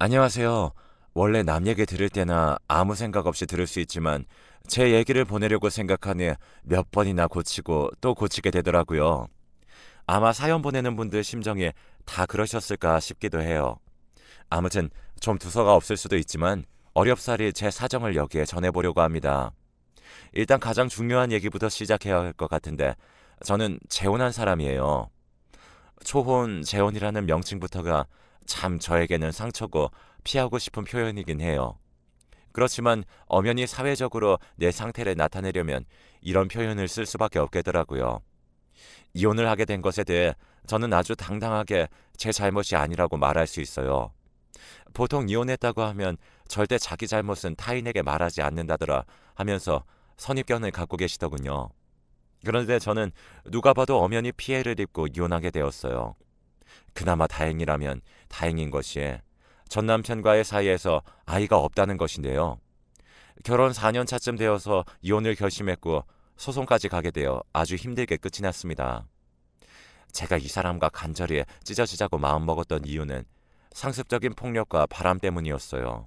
안녕하세요. 원래 남 얘기 들을 때나 아무 생각 없이 들을 수 있지만 제 얘기를 보내려고 생각하니 몇 번이나 고치고 또 고치게 되더라고요. 아마 사연 보내는 분들 심정이 다 그러셨을까 싶기도 해요. 아무튼 좀 두서가 없을 수도 있지만 어렵사리 제 사정을 여기에 전해보려고 합니다. 일단 가장 중요한 얘기부터 시작해야 할 것 같은데 저는 재혼한 사람이에요. 초혼, 재혼이라는 명칭부터가 참 저에게는 상처고 피하고 싶은 표현이긴 해요. 그렇지만 엄연히 사회적으로 내 상태를 나타내려면 이런 표현을 쓸 수밖에 없겠더라고요. 이혼을 하게 된 것에 대해 저는 아주 당당하게 제 잘못이 아니라고 말할 수 있어요. 보통 이혼했다고 하면 절대 자기 잘못은 타인에게 말하지 않는다더라 하면서 선입견을 갖고 계시더군요. 그런데 저는 누가 봐도 엄연히 피해를 입고 이혼하게 되었어요. 그나마 다행이라면 다행인 것이 전 남편과의 사이에서 아이가 없다는 것인데요. 결혼 4년 차쯤 되어서 이혼을 결심했고 소송까지 가게 되어 아주 힘들게 끝이 났습니다. 제가 이 사람과 간절히 찢어지자고 마음먹었던 이유는 상습적인 폭력과 바람 때문이었어요.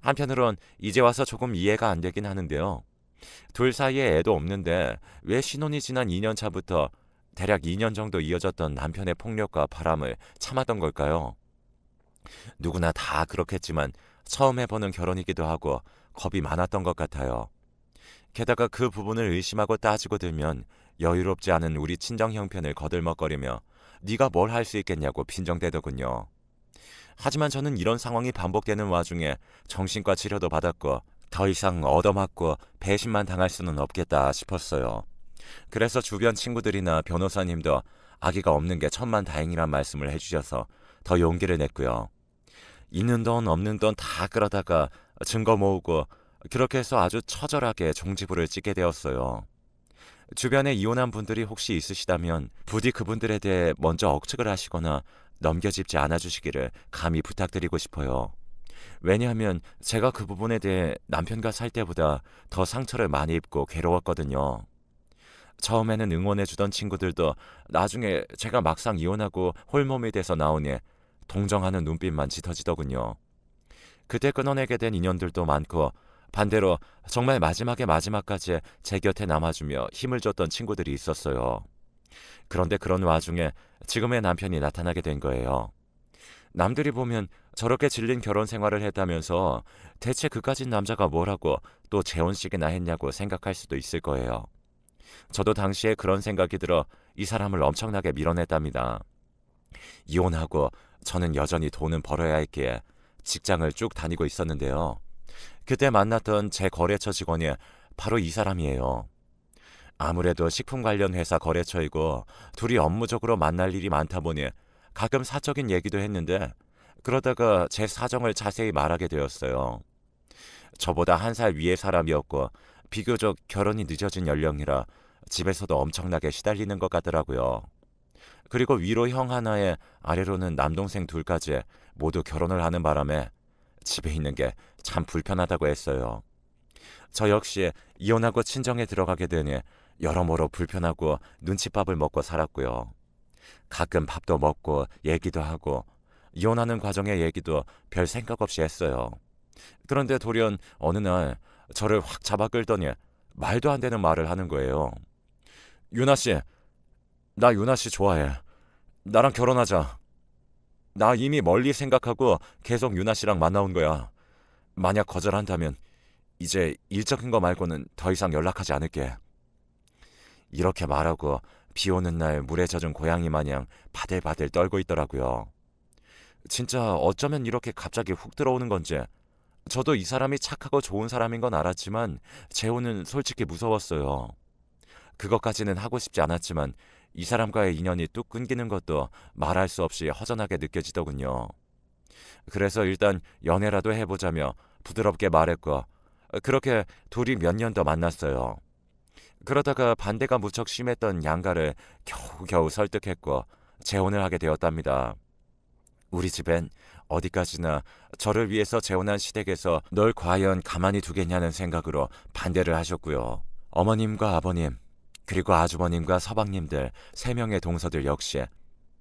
한편으론 이제 와서 조금 이해가 안 되긴 하는데요. 둘 사이에 애도 없는데 왜 신혼이 지난 2년 차부터 대략 2년 정도 이어졌던 남편의 폭력과 바람을 참았던 걸까요? 누구나 다 그렇겠지만 처음 해보는 결혼이기도 하고 겁이 많았던 것 같아요. 게다가 그 부분을 의심하고 따지고 들면 여유롭지 않은 우리 친정 형편을 거들먹거리며 네가 뭘 할 수 있겠냐고 빈정대더군요. 하지만 저는 이런 상황이 반복되는 와중에 정신과 치료도 받았고 더 이상 얻어맞고 배신만 당할 수는 없겠다 싶었어요. 그래서 주변 친구들이나 변호사님도 아기가 없는 게 천만다행이란 말씀을 해주셔서 더 용기를 냈고요. 있는 돈 없는 돈 다 끌어다가 증거 모으고 그렇게 해서 아주 처절하게 종지부를 찍게 되었어요. 주변에 이혼한 분들이 혹시 있으시다면 부디 그분들에 대해 먼저 억측을 하시거나 넘겨짚지 않아주시기를 감히 부탁드리고 싶어요. 왜냐하면 제가 그 부분에 대해 남편과 살 때보다 더 상처를 많이 입고 괴로웠거든요. 처음에는 응원해주던 친구들도 나중에 제가 막상 이혼하고 홀몸이 돼서 나오니 동정하는 눈빛만 짙어지더군요. 그때 끊어내게 된 인연들도 많고 반대로 정말 마지막에 마지막까지 제 곁에 남아주며 힘을 줬던 친구들이 있었어요. 그런데 그런 와중에 지금의 남편이 나타나게 된 거예요. 남들이 보면 저렇게 질린 결혼 생활을 했다면서 대체 그까진 남자가 뭐라고 또 재혼식이나 했냐고 생각할 수도 있을 거예요. 저도 당시에 그런 생각이 들어 이 사람을 엄청나게 밀어냈답니다. 이혼하고 저는 여전히 돈은 벌어야 했기에 직장을 쭉 다니고 있었는데요. 그때 만났던 제 거래처 직원이 바로 이 사람이에요. 아무래도 식품 관련 회사 거래처이고 둘이 업무적으로 만날 일이 많다 보니 가끔 사적인 얘기도 했는데 그러다가 제 사정을 자세히 말하게 되었어요. 저보다 한 살 위의 사람이었고 비교적 결혼이 늦어진 연령이라 집에서도 엄청나게 시달리는 것 같더라고요. 그리고 위로 형 하나에 아래로는 남동생 둘까지 모두 결혼을 하는 바람에 집에 있는 게 참 불편하다고 했어요. 저 역시 이혼하고 친정에 들어가게 되니 여러모로 불편하고 눈칫밥을 먹고 살았고요. 가끔 밥도 먹고 얘기도 하고 이혼하는 과정의 얘기도 별 생각 없이 했어요. 그런데 돌연 어느 날 저를 확 잡아 끌더니 말도 안 되는 말을 하는 거예요. 유나 씨, 나 유나 씨 좋아해. 나랑 결혼하자. 나 이미 멀리 생각하고 계속 유나 씨랑 만나온 거야. 만약 거절한다면 이제 일적인 거 말고는 더 이상 연락하지 않을게. 이렇게 말하고 비 오는 날 물에 젖은 고양이 마냥 바들바들 떨고 있더라고요. 진짜 어쩌면 이렇게 갑자기 훅 들어오는 건지 저도 이 사람이 착하고 좋은 사람인 건 알았지만 재혼은 솔직히 무서웠어요. 그것까지는 하고 싶지 않았지만 이 사람과의 인연이 뚝 끊기는 것도 말할 수 없이 허전하게 느껴지더군요. 그래서 일단 연애라도 해보자며 부드럽게 말했고 그렇게 둘이 몇 년 더 만났어요. 그러다가 반대가 무척 심했던 양가를 겨우겨우 설득했고 재혼을 하게 되었답니다. 우리 집엔 어디까지나 저를 위해서 재혼한 시댁에서 널 과연 가만히 두겠냐는 생각으로 반대를 하셨고요. 어머님과 아버님 그리고 아주버님과 서방님들 3명의 동서들 역시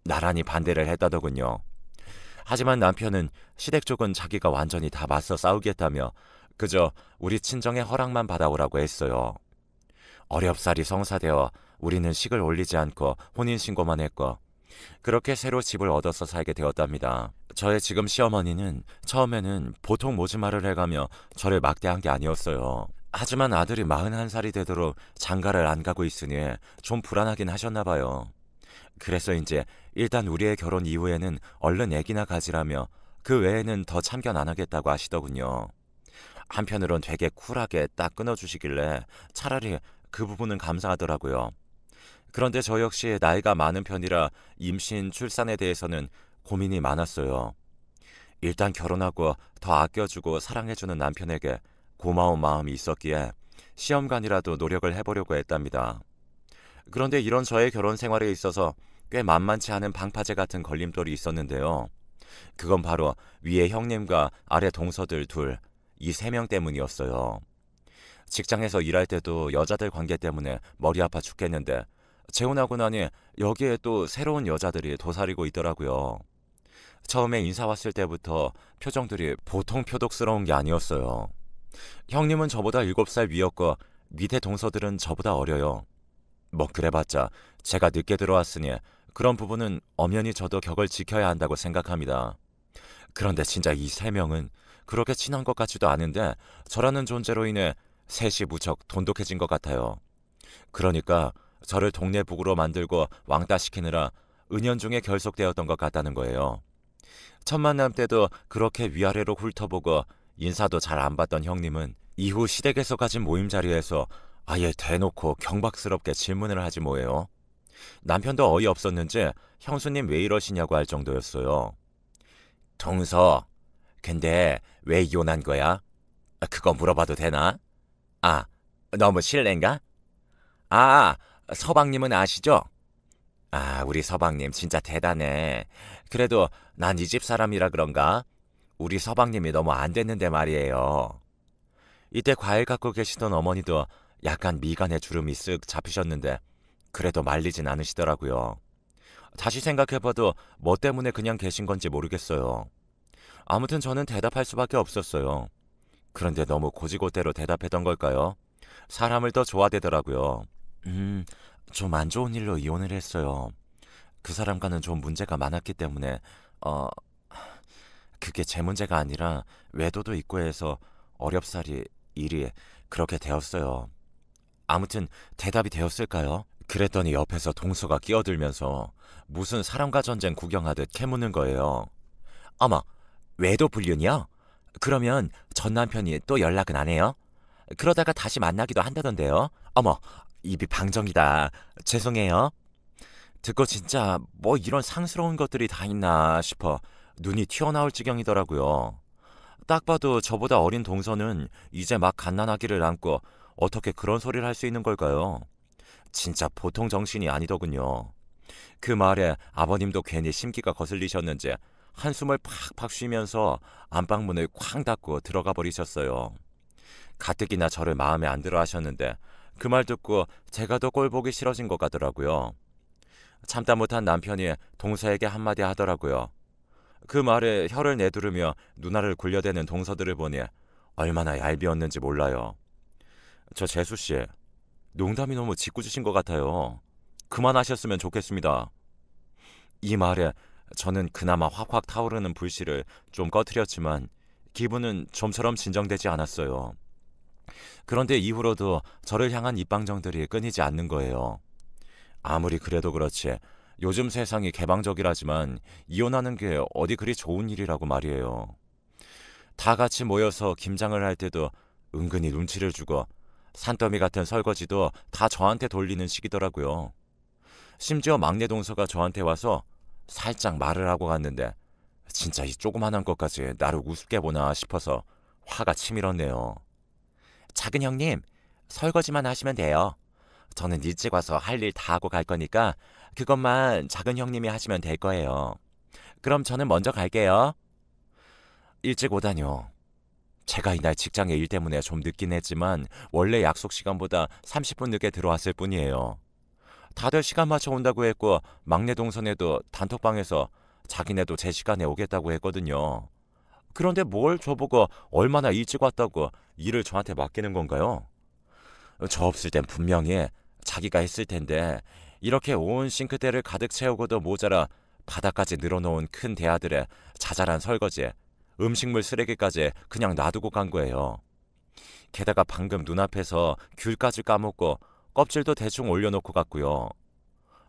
나란히 반대를 했다더군요. 하지만 남편은 시댁 쪽은 자기가 완전히 다 맞서 싸우겠다며 그저 우리 친정의 허락만 받아오라고 했어요. 어렵사리 성사되어 우리는 식을 올리지 않고 혼인신고만 했고 그렇게 새로 집을 얻어서 살게 되었답니다. 저의 지금 시어머니는 처음에는 보통 모지말을 해가며 저를 막대한 게 아니었어요. 하지만 아들이 41살이 되도록 장가를 안 가고 있으니 좀 불안하긴 하셨나 봐요. 그래서 이제 일단 우리의 결혼 이후에는 얼른 애기나 가지라며 그 외에는 더 참견 안 하겠다고 하시더군요. 한편으론 되게 쿨하게 딱 끊어주시길래 차라리 그 부분은 감사하더라고요. 그런데 저 역시 나이가 많은 편이라 임신, 출산에 대해서는 고민이 많았어요. 일단 결혼하고 더 아껴주고 사랑해주는 남편에게 고마운 마음이 있었기에 시험관이라도 노력을 해보려고 했답니다. 그런데 이런 저의 결혼 생활에 있어서 꽤 만만치 않은 방파제 같은 걸림돌이 있었는데요. 그건 바로 위에 형님과 아래 동서들 둘, 이 3명 때문이었어요. 직장에서 일할 때도 여자들 관계 때문에 머리 아파 죽겠는데 재혼하고 나니 여기에 또 새로운 여자들이 도사리고 있더라고요. 처음에 인사 왔을 때부터 표정들이 보통 표독스러운 게 아니었어요. 형님은 저보다 7살 위였고 밑에 동서들은 저보다 어려요. 뭐 그래봤자 제가 늦게 들어왔으니 그런 부분은 엄연히 저도 격을 지켜야 한다고 생각합니다. 그런데 진짜 이 3명은 그렇게 친한 것 같지도 않은데 저라는 존재로 인해 셋이 무척 돈독해진 것 같아요. 그러니까 저를 동네 북으로 만들고 왕따시키느라 은연중에 결속되었던 것 같다는 거예요. 첫 만남 때도 그렇게 위아래로 훑어보고 인사도 잘 안 받던 형님은 이후 시댁에서 가진 모임 자리에서 아예 대놓고 경박스럽게 질문을 하지 뭐예요. 남편도 어이없었는지 형수님 왜 이러시냐고 할 정도였어요. 동서, 근데 왜 이혼한 거야? 그거 물어봐도 되나? 아, 너무 실례인가? 아, 서방님은 아시죠? 아, 우리 서방님 진짜 대단해. 그래도 난 이 집 사람이라 그런가? 우리 서방님이 너무 안 됐는데 말이에요. 이때 과일 갖고 계시던 어머니도 약간 미간에 주름이 쓱 잡히셨는데 그래도 말리진 않으시더라고요. 다시 생각해봐도 뭐 때문에 그냥 계신 건지 모르겠어요. 아무튼 저는 대답할 수밖에 없었어요. 그런데 너무 고지고대로 대답했던 걸까요? 사람을 더 좋아되더라고요. 좀 안 좋은 일로 이혼을 했어요. 그 사람과는 좀 문제가 많았기 때문에 그게 제 문제가 아니라 외도도 있고 해서 어렵사리 일이 그렇게 되었어요. 아무튼 대답이 되었을까요? 그랬더니 옆에서 동서가 끼어들면서 무슨 사람과 전쟁 구경하듯 캐묻는 거예요. 어머, 외도 불륜이요? 그러면 전 남편이 또 연락은 안 해요? 그러다가 다시 만나기도 한다던데요. 어머, 입이 방정이다. 죄송해요. 듣고 진짜 뭐 이런 상스러운 것들이 다 있나 싶어 눈이 튀어나올 지경이더라고요. 딱 봐도 저보다 어린 동서는 이제 막 갓난아기를 안고 어떻게 그런 소리를 할 수 있는 걸까요? 진짜 보통 정신이 아니더군요. 그 말에 아버님도 괜히 심기가 거슬리셨는지 한숨을 팍팍 쉬면서 안방문을 쾅 닫고 들어가 버리셨어요. 가뜩이나 저를 마음에 안 들어 하셨는데 그 말 듣고 제가 더 꼴보기 싫어진 것 같더라고요. 참다 못한 남편이 동서에게 한마디 하더라고요. 그 말에 혀를 내두르며 누나를 굴려대는 동서들을 보니 얼마나 얄미웠는지 몰라요. 저 재수씨, 농담이 너무 짓궂으신 것 같아요. 그만하셨으면 좋겠습니다. 이 말에 저는 그나마 확확 타오르는 불씨를 좀 꺼트렸지만 기분은 좀처럼 진정되지 않았어요. 그런데 이후로도 저를 향한 입방정들이 끊이지 않는 거예요. 아무리 그래도 그렇지 요즘 세상이 개방적이라지만 이혼하는 게 어디 그리 좋은 일이라고 말이에요. 다 같이 모여서 김장을 할 때도 은근히 눈치를 주고 산더미 같은 설거지도 다 저한테 돌리는 식이더라고요. 심지어 막내 동서가 저한테 와서 살짝 말을 하고 갔는데 진짜 이 조그만한 것까지 나를 우습게 보나 싶어서 화가 치밀었네요. 작은 형님, 설거지만 하시면 돼요. 저는 일찍 와서 할 일 다 하고 갈 거니까 그것만 작은 형님이 하시면 될 거예요. 그럼 저는 먼저 갈게요. 일찍 오다뇨. 제가 이날 직장의 일 때문에 좀 늦긴 했지만 원래 약속 시간보다 30분 늦게 들어왔을 뿐이에요. 다들 시간 맞춰 온다고 했고 막내 동선에도 단톡방에서 자기네도 제 시간에 오겠다고 했거든요. 그런데 뭘 저보고 얼마나 일찍 왔다고 일을 저한테 맡기는 건가요? 저 없을 땐 분명히 자기가 했을 텐데 이렇게 온 싱크대를 가득 채우고도 모자라 바닥까지 늘어놓은 큰 대야들에 자잘한 설거지, 음식물 쓰레기까지 그냥 놔두고 간 거예요. 게다가 방금 눈앞에서 귤까지 까먹고 껍질도 대충 올려놓고 갔고요.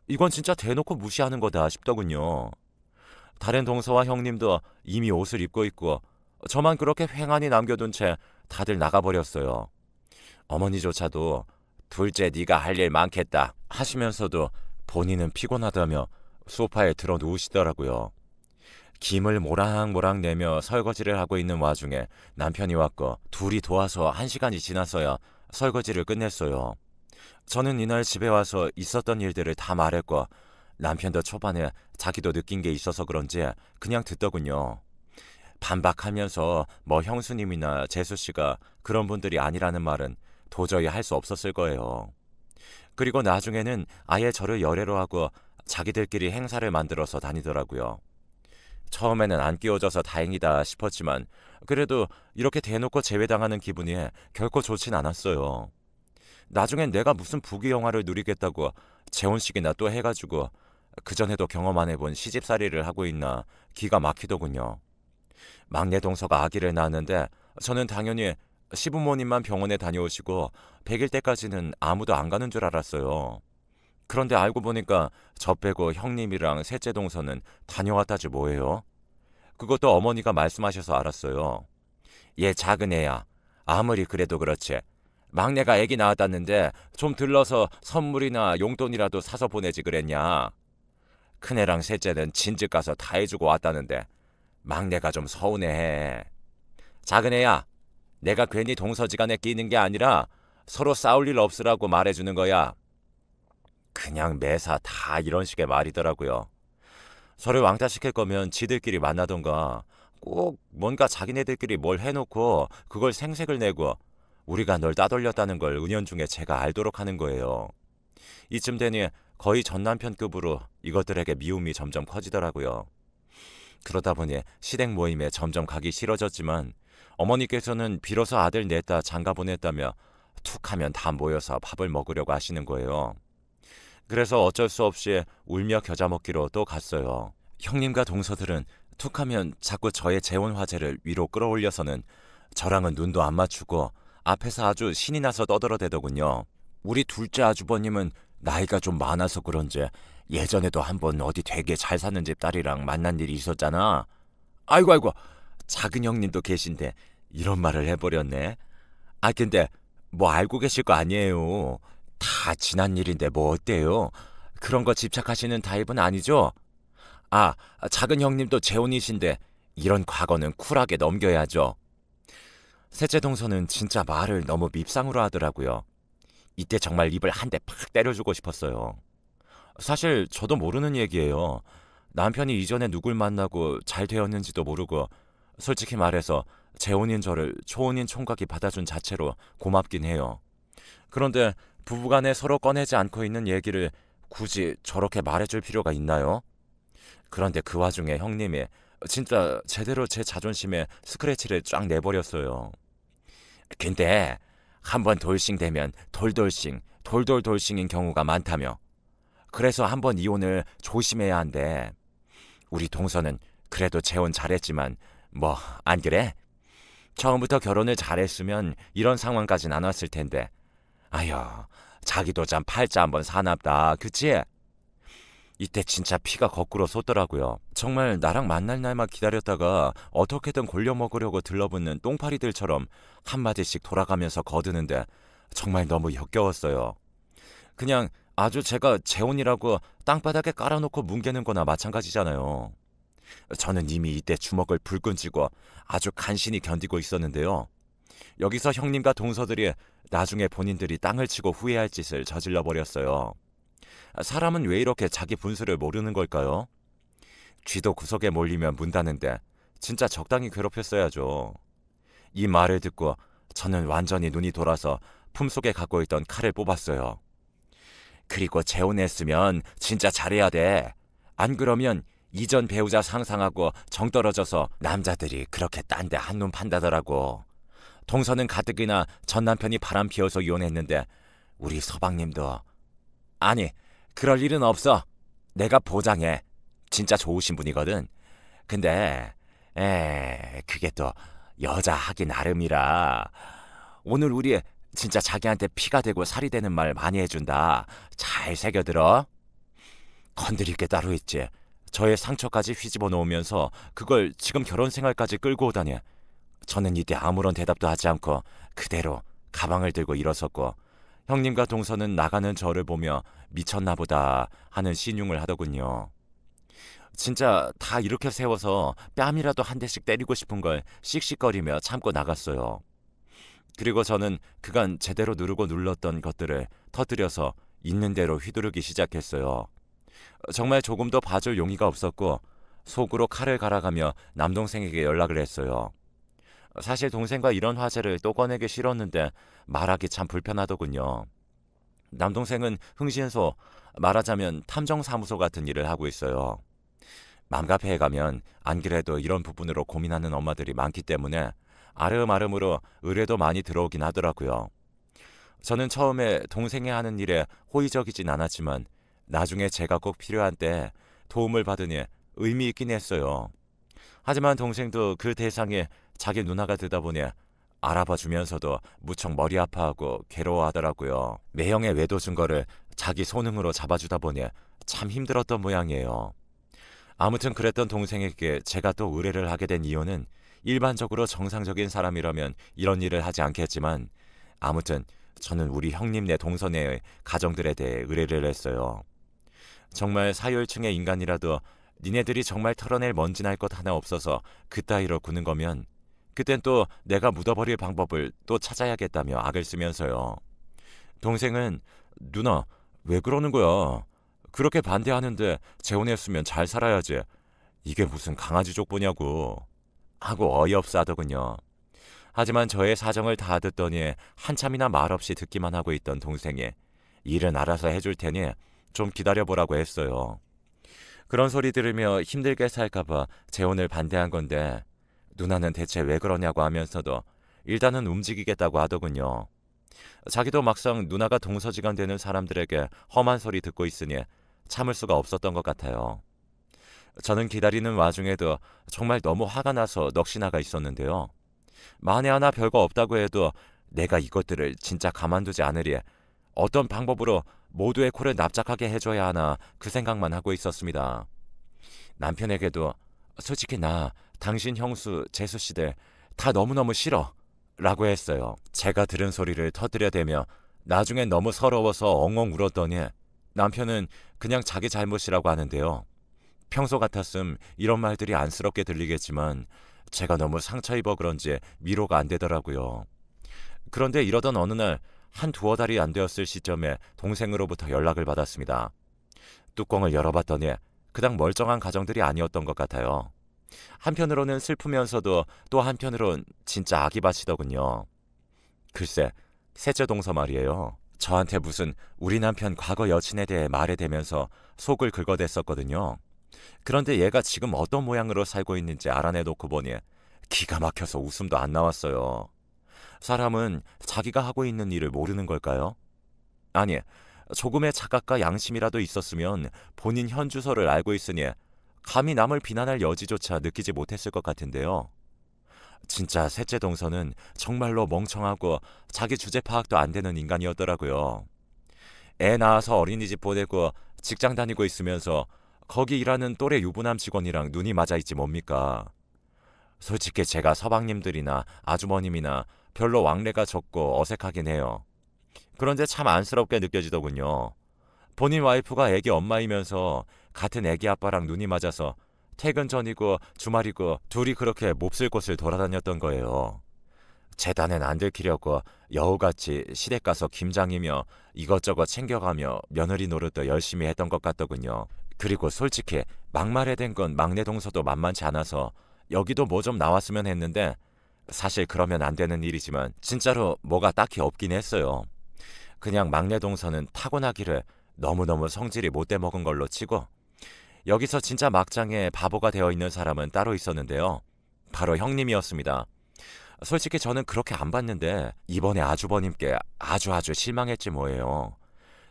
이건 진짜 대놓고 무시하는 거다 싶더군요. 다른 동서와 형님도 이미 옷을 입고 있고 저만 그렇게 횡하니 남겨둔 채 다들 나가버렸어요. 어머니조차도 둘째 네가 할 일 많겠다 하시면서도 본인은 피곤하다며 소파에 들어 누우시더라고요. 김을 모락모락 내며 설거지를 하고 있는 와중에 남편이 왔고 둘이 도와서 1시간이 지나서야 설거지를 끝냈어요. 저는 이날 집에 와서 있었던 일들을 다 말했고 남편도 초반에 자기도 느낀 게 있어서 그런지 그냥 듣더군요. 반박하면서 뭐 형수님이나 재수씨가 그런 분들이 아니라는 말은 도저히 할 수 없었을 거예요. 그리고 나중에는 아예 저를 열애로 하고 자기들끼리 행사를 만들어서 다니더라고요. 처음에는 안 끼워져서 다행이다 싶었지만 그래도 이렇게 대놓고 제외당하는 기분이 결코 좋진 않았어요. 나중엔 내가 무슨 부귀영화를 누리겠다고 재혼식이나 또 해가지고 그전에도 경험 안 해본 시집살이를 하고 있나 기가 막히더군요. 막내 동서가 아기를 낳았는데 저는 당연히 시부모님만 병원에 다녀오시고 100일 때까지는 아무도 안 가는 줄 알았어요. 그런데 알고 보니까 저 빼고 형님이랑 셋째 동서는 다녀왔다지 뭐예요. 그것도 어머니가 말씀하셔서 알았어요. 얘 작은 애야. 아무리 그래도 그렇지. 막내가 애기 낳았다는데 좀 들러서 선물이나 용돈이라도 사서 보내지 그랬냐. 큰애랑 셋째는 진즉 가서 다 해주고 왔다는데 막내가 좀 서운해해. 작은 애야. 내가 괜히 동서지간에 끼는 게 아니라 서로 싸울 일 없으라고 말해주는 거야. 그냥 매사 다 이런 식의 말이더라고요. 저를 왕따시킬 거면 지들끼리 만나던가 꼭 뭔가 자기네들끼리 뭘 해놓고 그걸 생색을 내고 우리가 널 따돌렸다는 걸 은연중에 제가 알도록 하는 거예요. 이쯤 되니 거의 전남편급으로 이것들에게 미움이 점점 커지더라고요. 그러다 보니 시댁 모임에 점점 가기 싫어졌지만 어머니께서는 비로소 아들 냈다 장가 보냈다며 툭하면 다 모여서 밥을 먹으려고 하시는 거예요. 그래서 어쩔 수 없이 울며 겨자 먹기로 또 갔어요. 형님과 동서들은 툭하면 자꾸 저의 재혼 화제를 위로 끌어올려서는 저랑은 눈도 안 맞추고 앞에서 아주 신이 나서 떠들어대더군요. 우리 둘째 아주버님은 나이가 좀 많아서 그런지 예전에도 한번 어디 되게 잘 사는 집 딸이랑 만난 일이 있었잖아. 아이고 작은 형님도 계신데 이런 말을 해버렸네. 아 근데 뭐 알고 계실 거 아니에요. 다 지난 일인데 뭐 어때요? 그런 거 집착하시는 타입은 아니죠? 아, 작은 형님도 재혼이신데 이런 과거는 쿨하게 넘겨야죠. 셋째 동서는 진짜 말을 너무 밉상으로 하더라고요. 이때 정말 입을 한 대 팍 때려주고 싶었어요. 사실 저도 모르는 얘기예요. 남편이 이전에 누굴 만나고 잘 되었는지도 모르고 솔직히 말해서 재혼인 저를 초혼인 총각이 받아준 자체로 고맙긴 해요. 그런데 부부간에 서로 꺼내지 않고 있는 얘기를 굳이 저렇게 말해줄 필요가 있나요? 그런데 그 와중에 형님이 진짜 제대로 제 자존심에 스크래치를 쫙 내버렸어요. 근데 한번 돌싱되면 돌돌싱, 돌돌돌싱인 경우가 많다며. 그래서 한번 이혼을 조심해야 한대. 우리 동서는 그래도 재혼 잘했지만 뭐 안 그래? 처음부터 결혼을 잘했으면 이런 상황까진 안 왔을 텐데. 아휴, 자기도 참 팔자 한번 사납다, 그치? 이때 진짜 피가 거꾸로 솟더라고요. 정말 나랑 만날 날만 기다렸다가 어떻게든 골려 먹으려고 들러붙는 똥파리들처럼 한마디씩 돌아가면서 거드는데 정말 너무 역겨웠어요. 그냥 아주 제가 재혼이라고 땅바닥에 깔아놓고 뭉개는 거나 마찬가지잖아요. 저는 이미 이때 주먹을 불끈 쥐고 아주 간신히 견디고 있었는데요. 여기서 형님과 동서들이 나중에 본인들이 땅을 치고 후회할 짓을 저질러 버렸어요. 사람은 왜 이렇게 자기 분수를 모르는 걸까요? 쥐도 구석에 몰리면 문다는데 진짜 적당히 괴롭혔어야죠. 이 말을 듣고 저는 완전히 눈이 돌아서 품속에 갖고 있던 칼을 뽑았어요. 그리고 재혼했으면 진짜 잘해야 돼. 안 그러면 이전 배우자 상상하고 정 떨어져서 남자들이 그렇게 딴 데 한눈 판다더라고. 동서는 가뜩이나 전 남편이 바람 피워서 이혼했는데 우리 서방님도 아니 그럴 일은 없어. 내가 보장해. 진짜 좋으신 분이거든. 근데 그게 또 여자 하기 나름이라 오늘 우리 진짜 자기한테 피가 되고 살이 되는 말 많이 해준다. 잘 새겨들어. 건드릴 게 따로 있지. 저의 상처까지 휘집어 놓으면서 그걸 지금 결혼 생활까지 끌고 오다니. 저는 이때 아무런 대답도 하지 않고 그대로 가방을 들고 일어섰고 형님과 동서는 나가는 저를 보며 미쳤나 보다 하는 신용을 하더군요. 진짜 다 이렇게 세워서 뺨이라도 한 대씩 때리고 싶은 걸 씩씩거리며 참고 나갔어요. 그리고 저는 그간 제대로 누르고 눌렀던 것들을 터뜨려서 있는 대로 휘두르기 시작했어요. 정말 조금도 봐줄 용의가 없었고 속으로 칼을 갈아가며 남동생에게 연락을 했어요. 사실 동생과 이런 화제를 또 꺼내기 싫었는데 말하기 참 불편하더군요. 남동생은 흥신소, 말하자면 탐정사무소 같은 일을 하고 있어요. 맘카페에 가면 안 그래도 이런 부분으로 고민하는 엄마들이 많기 때문에 아름아름으로 의뢰도 많이 들어오긴 하더라고요. 저는 처음에 동생이 하는 일에 호의적이진 않았지만 나중에 제가 꼭 필요한 때 도움을 받으니 의미 있긴 했어요. 하지만 동생도 그 대상에 자기 누나가 되다 보니 알아봐 주면서도 무척 머리 아파하고 괴로워하더라고요. 매형의 외도 증거를 자기 손흥으로 잡아주다 보니 참 힘들었던 모양이에요. 아무튼 그랬던 동생에게 제가 또 의뢰를 하게 된 이유는 일반적으로 정상적인 사람이라면 이런 일을 하지 않겠지만 아무튼 저는 우리 형님네 동서네의 가정들에 대해 의뢰를 했어요. 정말 사열층의 인간이라도 니네들이 정말 털어낼 먼지날 것 하나 없어서 그따위로 구는 거면 그땐 또 내가 묻어버릴 방법을 또 찾아야겠다며 악을 쓰면서요. 동생은 누나 왜 그러는 거야? 그렇게 반대하는데 재혼했으면 잘 살아야지. 이게 무슨 강아지 족보냐고 하고 어이없어 하더군요. 하지만 저의 사정을 다 듣더니 한참이나 말없이 듣기만 하고 있던 동생이 일은 알아서 해줄 테니 좀 기다려보라고 했어요. 그런 소리 들으며 힘들게 살까봐 재혼을 반대한 건데 누나는 대체 왜 그러냐고 하면서도 일단은 움직이겠다고 하더군요. 자기도 막상 누나가 동서지간 되는 사람들에게 험한 소리 듣고 있으니 참을 수가 없었던 것 같아요. 저는 기다리는 와중에도 정말 너무 화가 나서 넋이 나가 있었는데요. 만에 하나 별거 없다고 해도 내가 이것들을 진짜 가만두지 않으리 어떤 방법으로 모두의 코를 납작하게 해줘야 하나 그 생각만 하고 있었습니다. 남편에게도 솔직히 나 당신 형수 재수씨들 다 너무너무 싫어 라고 했어요. 제가 들은 소리를 터뜨려대며 나중엔 너무 서러워서 엉엉 울었더니 남편은 그냥 자기 잘못이라고 하는데요. 평소 같았음 이런 말들이 안쓰럽게 들리겠지만 제가 너무 상처 입어 그런지 위로가 안 되더라고요. 그런데 이러던 어느 날 한 두어 달이 안 되었을 시점에 동생으로부터 연락을 받았습니다. 뚜껑을 열어봤더니 그닥 멀쩡한 가정들이 아니었던 것 같아요. 한편으로는 슬프면서도 또 한편으론 진짜 아기 밭이더군요. 글쎄, 셋째 동서 말이에요. 저한테 무슨 우리 남편 과거 여친에 대해 말해대면서 속을 긁어댔었거든요. 그런데 얘가 지금 어떤 모양으로 살고 있는지 알아내놓고 보니 기가 막혀서 웃음도 안 나왔어요. 사람은 자기가 하고 있는 일을 모르는 걸까요? 아니, 조금의 자각과 양심이라도 있었으면 본인 현 주소를 알고 있으니 감히 남을 비난할 여지조차 느끼지 못했을 것 같은데요. 진짜 셋째 동서는 정말로 멍청하고 자기 주제 파악도 안 되는 인간이었더라고요. 애 낳아서 어린이집 보내고 직장 다니고 있으면서 거기 일하는 또래 유부남 직원이랑 눈이 맞아 있지 뭡니까. 솔직히 제가 서방님들이나 아주머님이나 별로 왕래가 적고 어색하긴 해요. 그런데 참 안쓰럽게 느껴지더군요. 본인 와이프가 애기 엄마이면서 같은 애기 아빠랑 눈이 맞아서 퇴근 전이고 주말이고 둘이 그렇게 몹쓸 곳을 돌아다녔던 거예요. 재단엔 안 들키려고 여우같이 시댁 가서 김장이며 이것저것 챙겨가며 며느리 노릇도 열심히 했던 것 같더군요. 그리고 솔직히 막말에 된 건 막내 동서도 만만치 않아서 여기도 뭐 좀 나왔으면 했는데 사실 그러면 안 되는 일이지만 진짜로 뭐가 딱히 없긴 했어요. 그냥 막내 동서는 타고나기를 너무너무 성질이 못돼 먹은 걸로 치고 여기서 진짜 막장에 바보가 되어 있는 사람은 따로 있었는데요. 바로 형님이었습니다. 솔직히 저는 그렇게 안 봤는데 이번에 아주버님께 아주 실망했지 뭐예요.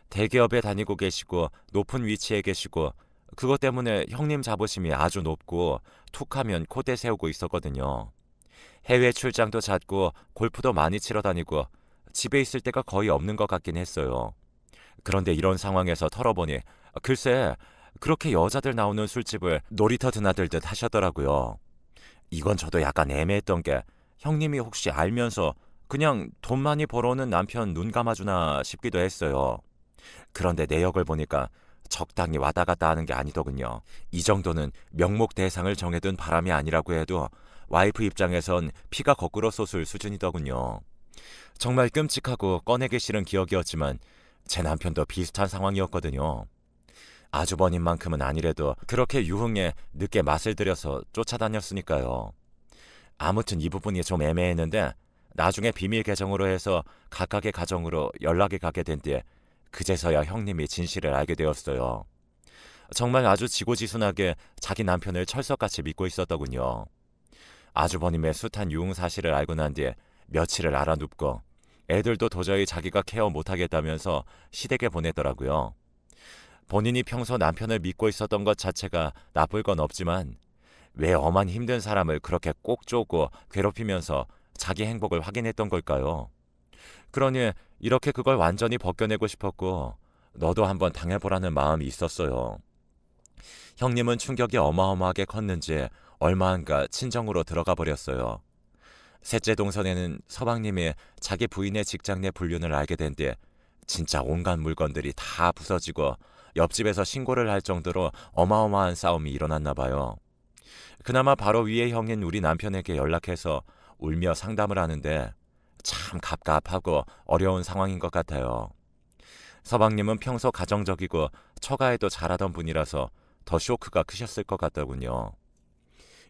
대기업에 다니고 계시고 높은 위치에 계시고 그것 때문에 형님 자부심이 아주 높고 툭하면 콧대 세우고 있었거든요. 해외 출장도 잦고 골프도 많이 치러 다니고 집에 있을 때가 거의 없는 것 같긴 했어요. 그런데 이런 상황에서 털어보니 글쎄 그렇게 여자들 나오는 술집을 놀이터 드나들듯 하셨더라고요. 이건 저도 약간 애매했던 게 형님이 혹시 알면서 그냥 돈 많이 벌어오는 남편 눈 감아주나 싶기도 했어요. 그런데 내역을 보니까 적당히 왔다 갔다 하는 게 아니더군요. 이 정도는 명목 대상을 정해둔 바람이 아니라고 해도 와이프 입장에선 피가 거꾸로 솟을 수준이더군요. 정말 끔찍하고 꺼내기 싫은 기억이었지만 제 남편도 비슷한 상황이었거든요. 아주버님만큼은 아니래도 그렇게 유흥에 늦게 맛을 들여서 쫓아다녔으니까요. 아무튼 이 부분이 좀 애매했는데 나중에 비밀 계정으로 해서 각각의 가정으로 연락이 가게 된 뒤에 그제서야 형님이 진실을 알게 되었어요. 정말 아주 지고지순하게 자기 남편을 철석같이 믿고 있었더군요. 아주버님의 숱한 유흥 사실을 알고 난 뒤에 며칠을 알아눕고 애들도 도저히 자기가 케어 못하겠다면서 시댁에 보내더라고요. 본인이 평소 남편을 믿고 있었던 것 자체가 나쁠 건 없지만 왜 엄한 힘든 사람을 그렇게 꼭 쪼고 괴롭히면서 자기 행복을 확인했던 걸까요? 그러니 이렇게 그걸 완전히 벗겨내고 싶었고 너도 한번 당해보라는 마음이 있었어요. 형님은 충격이 어마어마하게 컸는지 얼마 안가 친정으로 들어가 버렸어요. 셋째 동선에는 서방님이 자기 부인의 직장 내 불륜을 알게 된 뒤에 진짜 온갖 물건들이 다 부서지고 옆집에서 신고를 할 정도로 어마어마한 싸움이 일어났나 봐요. 그나마 바로 위의 형인 우리 남편에게 연락해서 울며 상담을 하는데 참 갑갑하고 어려운 상황인 것 같아요. 서방님은 평소 가정적이고 처가에도 잘하던 분이라서 더 쇼크가 크셨을 것 같더군요.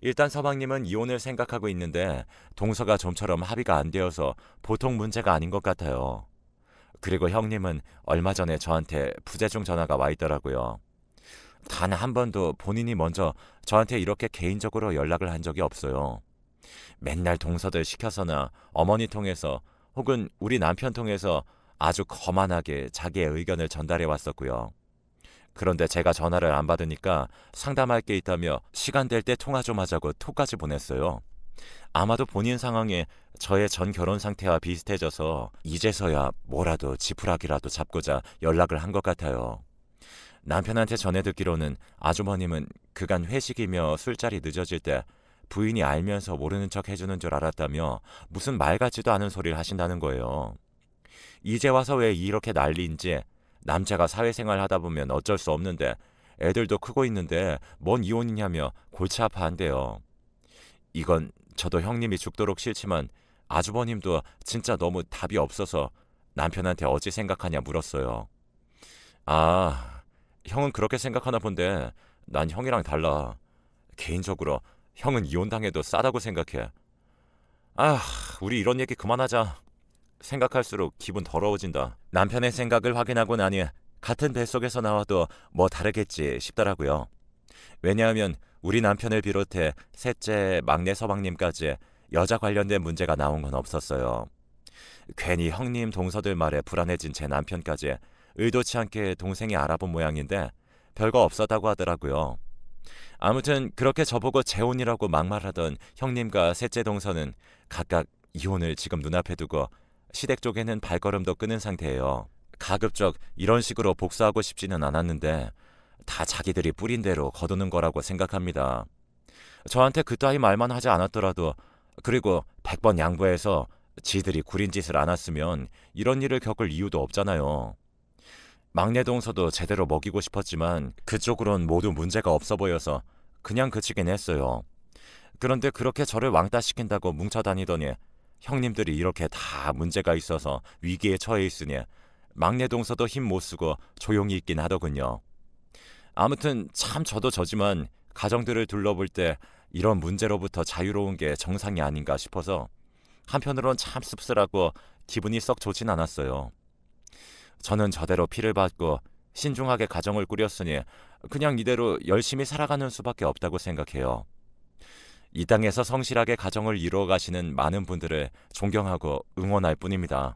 일단 서방님은 이혼을 생각하고 있는데 동서가 좀처럼 합의가 안 되어서 보통 문제가 아닌 것 같아요. 그리고 형님은 얼마 전에 저한테 부재중 전화가 와 있더라고요. 단 한 번도 본인이 먼저 저한테 이렇게 개인적으로 연락을 한 적이 없어요. 맨날 동서들 시켜서나 어머니 통해서 혹은 우리 남편 통해서 아주 거만하게 자기의 의견을 전달해 왔었고요. 그런데 제가 전화를 안 받으니까 상담할 게 있다며 시간 될 때 통화 좀 하자고 톡까지 보냈어요. 아마도 본인 상황이 저의 전 결혼 상태와 비슷해져서 이제서야 뭐라도 지푸라기라도 잡고자 연락을 한 것 같아요. 남편한테 전해 듣기로는 아주머님은 그간 회식이며 술자리 늦어질 때 부인이 알면서 모르는 척 해주는 줄 알았다며 무슨 말 같지도 않은 소리를 하신다는 거예요. 이제 와서 왜 이렇게 난리인지 남자가 사회생활 하다 보면 어쩔 수 없는데 애들도 크고 있는데 뭔 이혼이냐며 골치 아파한대요. 이건 저도 형님이 죽도록 싫지만 아주버님도 진짜 너무 답이 없어서 남편한테 어찌 생각하냐 물었어요. 아, 형은 그렇게 생각하나 본데 난 형이랑 달라. 개인적으로 형은 이혼당해도 싸다고 생각해. 아, 우리 이런 얘기 그만하자. 생각할수록 기분 더러워진다. 남편의 생각을 확인하고 나니 같은 뱃속에서 나와도 뭐 다르겠지 싶더라고요. 왜냐하면 우리 남편을 비롯해 셋째 막내 서방님까지 여자 관련된 문제가 나온 건 없었어요. 괜히 형님 동서들 말에 불안해진 제 남편까지 의도치 않게 동생이 알아본 모양인데 별거 없었다고 하더라고요. 아무튼 그렇게 저보고 재혼이라고 막말하던 형님과 셋째 동서는 각각 이혼을 지금 눈앞에 두고 시댁 쪽에는 발걸음도 끊은 상태예요. 가급적 이런 식으로 복수하고 싶지는 않았는데 다 자기들이 뿌린 대로 거두는 거라고 생각합니다. 저한테 그따위 말만 하지 않았더라도 그리고 100번 양보해서 지들이 구린 짓을 안 했으면 이런 일을 겪을 이유도 없잖아요. 막내 동서도 제대로 먹이고 싶었지만 그쪽으론 모두 문제가 없어 보여서 그냥 그치긴 했어요. 그런데 그렇게 저를 왕따 시킨다고 뭉쳐다니더니 형님들이 이렇게 다 문제가 있어서 위기에 처해 있으니 막내 동서도 힘 못 쓰고 조용히 있긴 하더군요. 아무튼 참 저도 저지만 가정들을 둘러볼 때 이런 문제로부터 자유로운 게 정상이 아닌가 싶어서 한편으론 참 씁쓸하고 기분이 썩 좋진 않았어요. 저는 저대로 피를 받고 신중하게 가정을 꾸렸으니 그냥 이대로 열심히 살아가는 수밖에 없다고 생각해요. 이 땅에서 성실하게 가정을 이루어 가시는 많은 분들을 존경하고 응원할 뿐입니다.